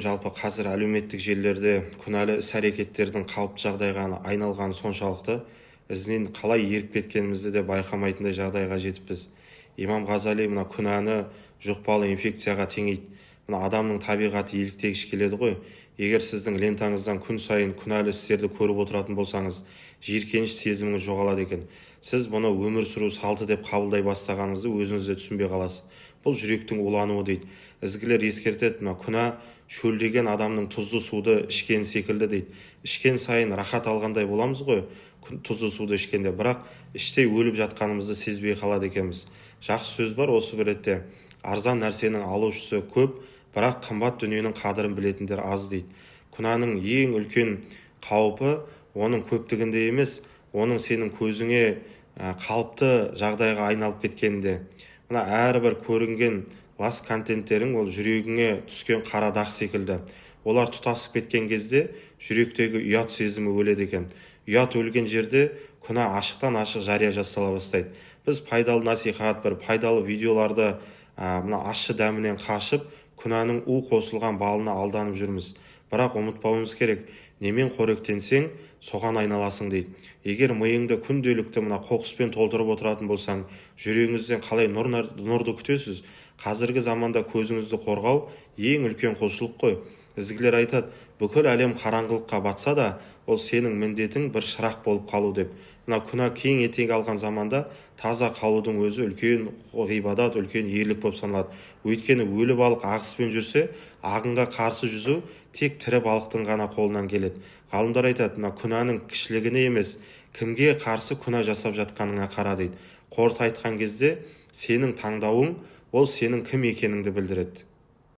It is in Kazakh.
Жалпы қазір әлеуметтік желілерде күнәлі іс-әрекеттердің қалыпты жағдайға айналғаны соншалықты ізінен қалай еріп кеткенімізді де байқамайтындай жағдайға жетіппіз. Имам Ғазали мына күнәні жұқпалы инфекцияға теңейді. Мына адамның табиғаты еліктегіш келеді ғой. Егер сіздің лентаңыздан күн сайын күнәлі істерді көріп отыратын болсаңыз, жиіркеніш сезіміңіз жоғалады екен. Сіз бұны өмір сүру салты деп қабылдай бастағаныңызды өзіңіз де түсінбей қаласыз. Бұл жүректің улануы дейді. Ізгілер ескертеді, мына күнә шөлдеген адамның тұзды суды ішкен секілді дейді. Ішкен сайын рахат алғандай боламыз ғой, тұзды суды ішкенде, бірақ іштей өліп жатқанымызды сезбей қалады екенбіз. Жақсы сөз бар осы бір ретте: арзан нәрсенің алушысы көп, бірақ қымбат дүниенің қадірін білетіндер аз дейді. Күнәнің ең үлкен қаупі оның көптігінде емес, оның сенің көзіңе қалыпты жағдайға айналып кеткенде. Мына әрбір көрінген лас контенттерің ол жүрегіңе түскен қара дақ секілді. Олар тұтасып кеткен кезде жүректегі ұят сезімі өледі екен. Ұят өлген жерде күнә ашықтан ашық жария жасала бастайды. Біз пайдалы насихат, бір пайдалы видеоларды мына ащы дәмінен қашып, күнәнің у қосылған балына алданып жүрміз. Бірақ ұмытпауымыз керек: немен қоректенсең, соған айналасың дейді. Егер миыңды күнделікті мына қоқыспен толтырып отыратын болсаң, жүрегіңізден қалай нұрды күтесіз? Қазіргі заманда көзіңізді қорғау ең үлкен құлшылық қой. Ізгілер айтады: бүкіл әлем қараңғылыққа батса да, ол сенің міндетің бір шырақ болып қалу деп. Мына күнә кең етек алған заманда таза қалудың өзі үлкен ғибадат, үлкен ерлік болып саналады. Өйткені өлі балық ағыспен жүрсе, ағынға қарсы жүзу тек тірі балықтың ғана қолынан келеді. Ғалымдар айтады: мына күнәнің кішілігіне емес, кімге қарсы күнә жасап жатқаныңа қара дейді. Қорыта айтқан кезде, сенің таңдауың ол сенің кім екеніңді білдіреді.